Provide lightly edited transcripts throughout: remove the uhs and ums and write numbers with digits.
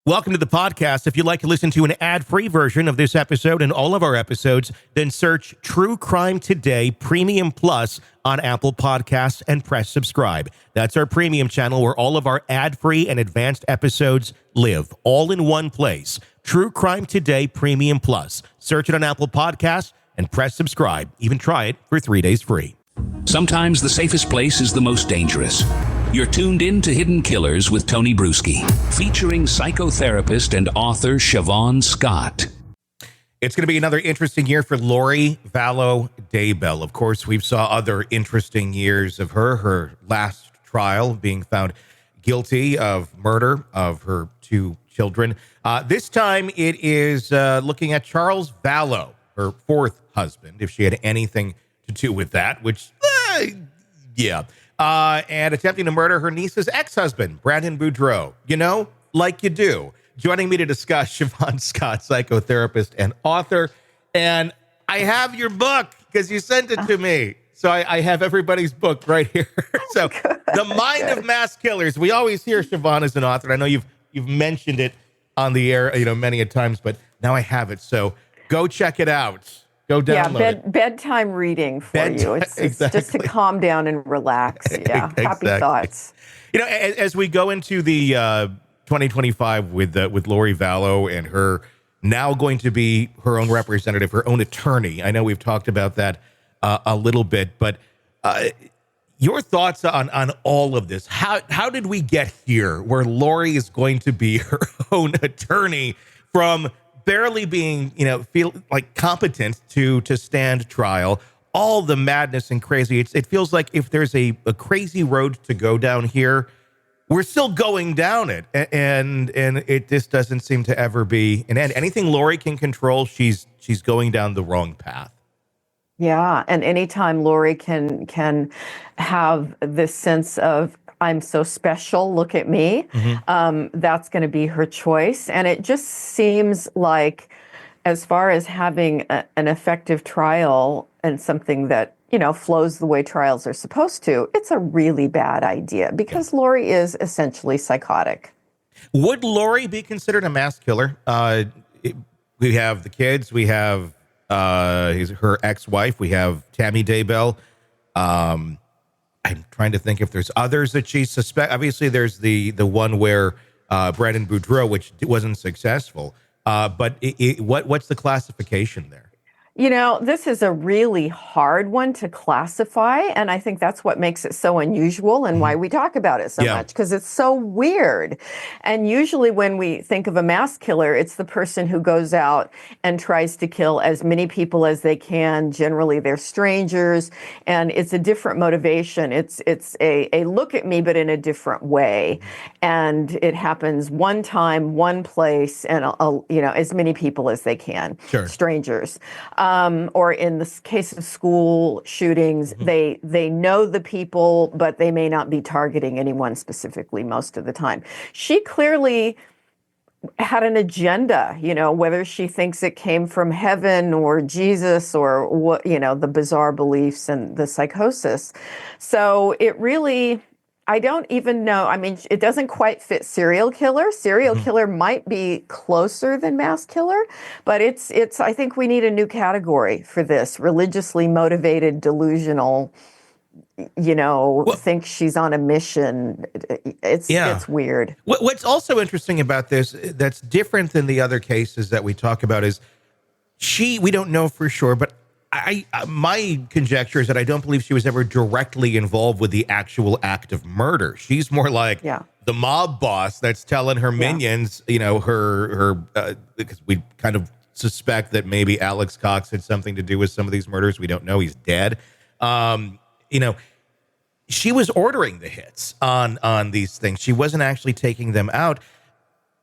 Welcome to the podcast. If you'd like to listen to an ad-free version of this episode and all of our episodes, then search True Crime Today Premium Plus on Apple Podcasts and press subscribe. That's our premium channel where all of our ad-free and advanced episodes live, all in one place. True Crime Today Premium Plus. Search it on Apple Podcasts and press subscribe. Even try it for 3 days free. Sometimes the safest place is the most dangerous. You're tuned in to Hidden Killers with Tony Bruschi, featuring psychotherapist and author Shavaun Scott. It's going to be another interesting year for Lori Vallow Daybell. Of course, we've saw other interesting years of her last trial being found guilty of murder of her 2 children. This time it is looking at Charles Vallow, her 4th husband, if she had anything to do with that, which, yeah. And attempting to murder her niece's ex-husband, Brandon Boudreau. You know, like you do. Joining me to discuss, Shavaun Scott, psychotherapist and author. And I have your book because you sent it to me. So I have everybody's book right here. So The Mind of Mass Killers. We always hear Shavaun as an author. I know you've mentioned it on the air, many a times, but now I have it. So go check it out. Go download it. Bedtime reading for you. It's exactly. just to calm down and relax. Yeah, Exactly. Happy thoughts. As we go into the 2025 with Lori Vallow and her now going to be her own representative, her own attorney. I know we've talked about that a little bit, but your thoughts on all of this. How did we get here where Lori is going to be her own attorney from barely being, feel like competent to stand trial, all the madness and crazy. It feels like if there's a crazy road to go down here, we're still going down it. And it just doesn't seem to ever be an end. Anything Lori can control, she's going down the wrong path. Yeah. And anytime Lori can have this sense of, I'm so special, look at me, that's going to be her choice. And it just seems like, as far as having an effective trial and something that, flows the way trials are supposed to, it's a really bad idea because Lori is essentially psychotic. Would Lori be considered a mass killer? We have the kids, we have her ex-wife, we have Tammy Daybell. I'm trying to think if there's others that she suspects. Obviously, there's the one where Brandon Boudreau, which wasn't successful. But what's the classification there? This is a really hard one to classify, and I think that's what makes it so unusual and why we talk about it so much, because it's so weird. And usually when we think of a mass killer, it's the person who goes out and tries to kill as many people as they can. Generally, they're strangers, and it's a different motivation. It's a look at me, but in a different way. And it happens one time, one place, and as many people as they can. Sure. Strangers. Or in the case of school shootings, they know the people, but they may not be targeting anyone specifically most of the time. She clearly had an agenda, whether she thinks it came from heaven or Jesus or what, the bizarre beliefs and the psychosis. So it really, I don't even know. I mean, it doesn't quite fit serial killer. Serial killer might be closer than mass killer, but it's. I think we need a new category for this: religiously motivated, delusional. Think she's on a mission. It's weird. What's also interesting about this that's different than the other cases that we talk about is we don't know for sure, but my conjecture is that I don't believe she was ever directly involved with the actual act of murder. She's more like the mob boss that's telling her minions, her because we kind of suspect that maybe Alex Cox had something to do with some of these murders. We don't know. He's dead. She was ordering the hits on these things. She wasn't actually taking them out.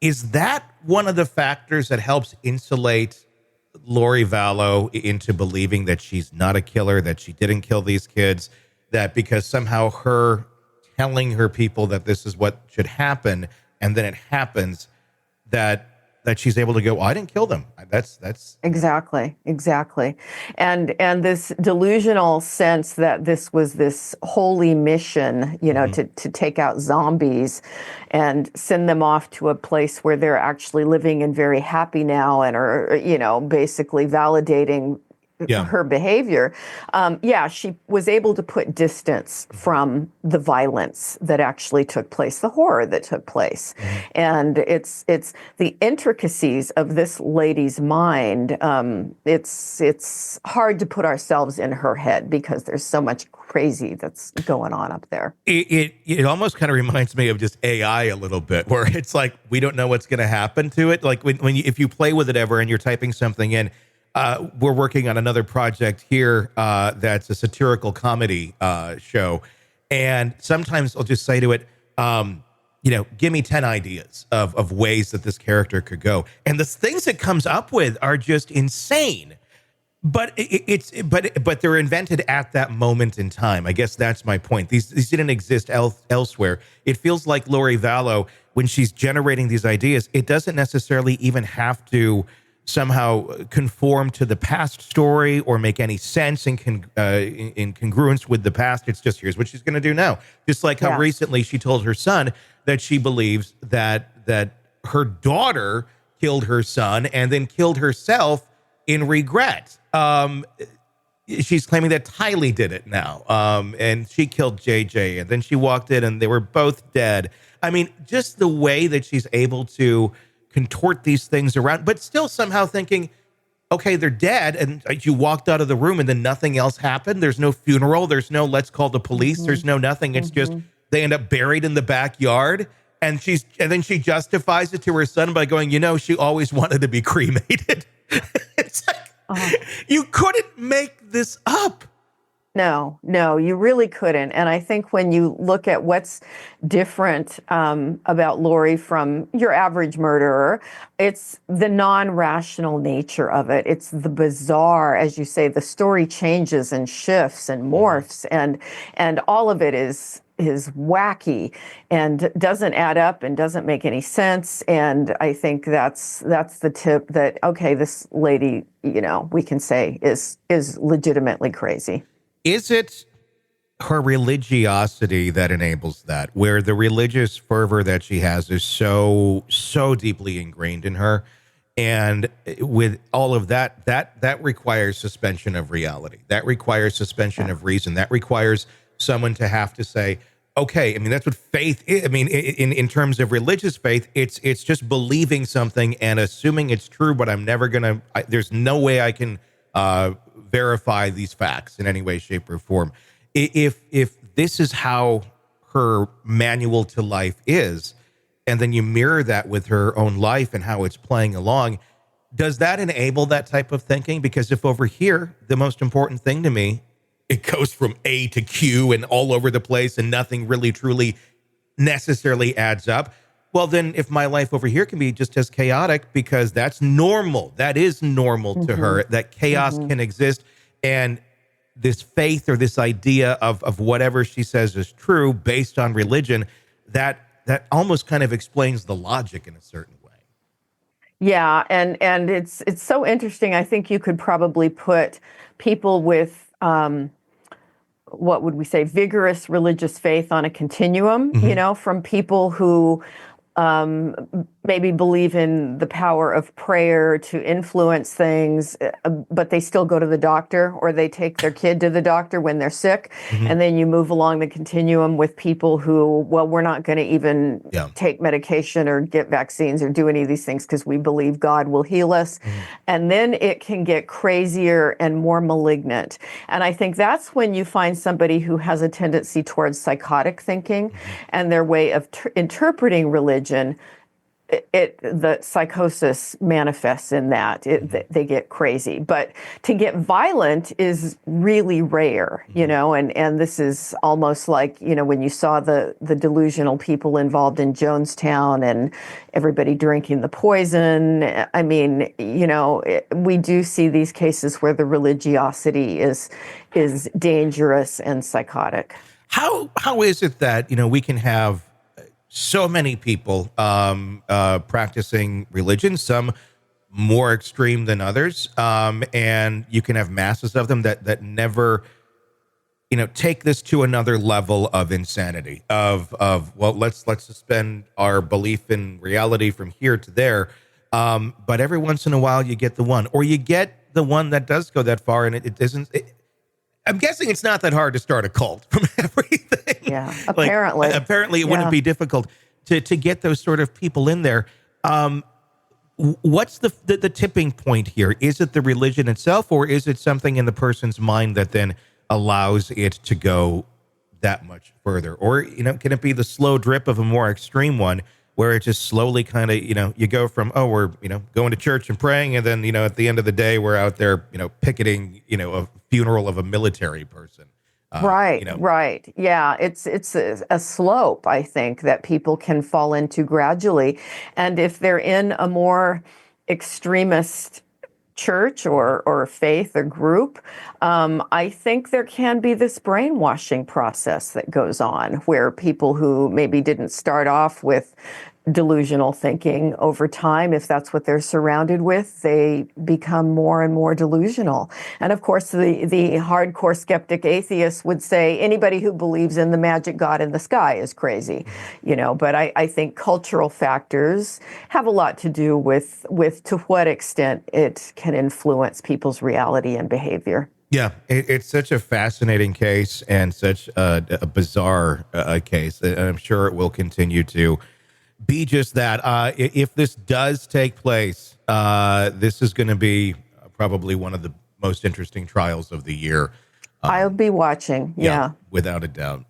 Is that one of the factors that helps insulate Lori Vallow into believing that she's not a killer, that she didn't kill these kids, that because somehow her telling her people that this is what should happen, and then it happens, that that she's able to go, I didn't kill them. That's Exactly. And this delusional sense that this was this holy mission, to take out zombies and send them off to a place where they're actually living and very happy now and are, basically validating her behavior. She was able to put distance from the violence that actually took place, the horror that took place. And it's the intricacies of this lady's mind. It's hard to put ourselves in her head because there's so much crazy that's going on up there. It almost kind of reminds me of just AI a little bit, where it's like we don't know what's going to happen to it. Like if you play with it ever and you're typing something in. We're working on another project here that's a satirical comedy show. And sometimes I'll just say to it, give me 10 ideas of ways that this character could go. And the things it comes up with are just insane. But but they're invented at that moment in time. I guess that's my point. These didn't exist elsewhere. It feels like Lori Vallow, when she's generating these ideas, it doesn't necessarily even have to somehow conform to the past story or make any sense in congruence with the past. It's just, here's what she's going to do now. Just like how recently she told her son that she believes that her daughter killed her son and then killed herself in regret. She's claiming that Tylee did it now. And she killed JJ, and then she walked in and they were both dead. I mean, just the way that she's able to contort these things around, but still somehow thinking, okay, they're dead, and you walked out of the room and then nothing else happened. There's no funeral. There's no let's call the police. There's no nothing. It's just they end up buried in the backyard, and then she justifies it to her son by going, she always wanted to be cremated. It's like, you couldn't make this up. No, you really couldn't. And I think when you look at what's different about Lori from your average murderer, it's the non-rational nature of it. It's the bizarre, as you say, the story changes and shifts and morphs, and all of it is wacky and doesn't add up and doesn't make any sense. And I think that's the tip that, okay, this lady, we can say is legitimately crazy. Is it her religiosity that enables that, where the religious fervor that she has is so deeply ingrained in her? And with all of that requires suspension of reality. That requires suspension of reason. That requires someone to have to say, okay, I mean, that's what faith is. I mean, in terms of religious faith, it's just believing something and assuming it's true, but I'm never going to, there's no way I can verify these facts in any way, shape, or form. If this is how her manual to life is, and then you mirror that with her own life and how it's playing along, does that enable that type of thinking? Because if over here, the most important thing to me, it goes from A to Q and all over the place and nothing really truly necessarily adds up, well, then if my life over here can be just as chaotic, because that's normal, that is normal to her, that chaos can exist. And this faith or this idea of whatever she says is true based on religion, that almost kind of explains the logic in a certain way. Yeah, and it's so interesting. I think you could probably put people with what would we say, vigorous religious faith on a continuum, from people who maybe believe in the power of prayer to influence things, but they still go to the doctor, or they take their kid to the doctor when they're sick. And then you move along the continuum with people who, well, we're not going to even take medication or get vaccines or do any of these things because we believe God will heal us. And then it can get crazier and more malignant. And I think that's when you find somebody who has a tendency towards psychotic thinking, and their way of interpreting religion, the psychosis manifests in that. They get crazy. But to get violent is really rare, and this is almost like, when you saw the delusional people involved in Jonestown and everybody drinking the poison. I mean, we do see these cases where the religiosity is dangerous and psychotic. How is it that, we can have so many people practicing religion, some more extreme than others, and you can have masses of them that never, take this to another level of insanity. Well, let's suspend our belief in reality from here to there. But every once in a while, you get the one, or you get the one that does go that far, and it doesn't. I'm guessing it's not that hard to start a cult from everything. Yeah, apparently. Apparently, it wouldn't be difficult to get those sort of people in there. What's the tipping point here? Is it the religion itself, or is it something in the person's mind that then allows it to go that much further? Or, can it be the slow drip of a more extreme one where it just slowly kind of, you go from, we're, going to church and praying, and then, at the end of the day, we're out there, picketing, a funeral of a military person. Right. Yeah, it's a slope, I think, that people can fall into gradually. And if they're in a more extremist church or faith or group, I think there can be this brainwashing process that goes on where people who maybe didn't start off with delusional thinking over time, if that's what they're surrounded with, they become more and more delusional. And of course, the hardcore skeptic atheist would say anybody who believes in the magic God in the sky is crazy, but I think cultural factors have a lot to do with to what extent it can influence people's reality and behavior. Yeah, it's such a fascinating case and such a bizarre case. And I'm sure it will continue to be just that. If this does take place, this is going to be probably one of the most interesting trials of the year. I'll be watching. Yeah, without a doubt.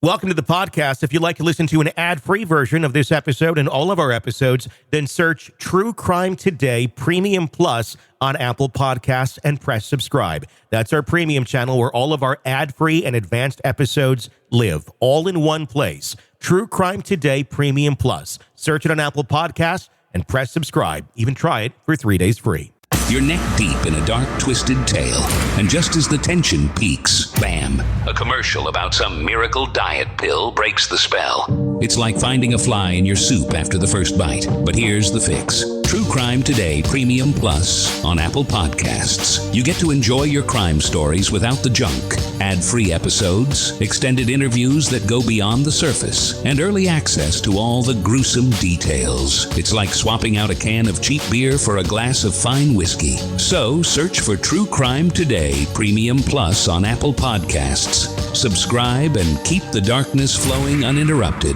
Welcome to the podcast. If you'd like to listen to an ad-free version of this episode and all of our episodes, then search True Crime Today Premium Plus on Apple Podcasts and press subscribe. That's our premium channel where all of our ad-free and advanced episodes live, all in one place. True Crime Today Premium Plus. Search it on Apple Podcasts and press subscribe. Even try it for 3 days free. You're neck deep in a dark, twisted tale, and just as the tension peaks, bam, a commercial about some miracle diet pill breaks the spell. It's like finding a fly in your soup after the first bite. But here's the fix. True Crime Today Premium Plus on Apple Podcasts. You get to enjoy your crime stories without the junk. Ad-free episodes, extended interviews that go beyond the surface, and early access to all the gruesome details. It's like swapping out a can of cheap beer for a glass of fine whiskey. So search for True Crime Today Premium Plus on Apple Podcasts. Subscribe and keep the darkness flowing uninterrupted.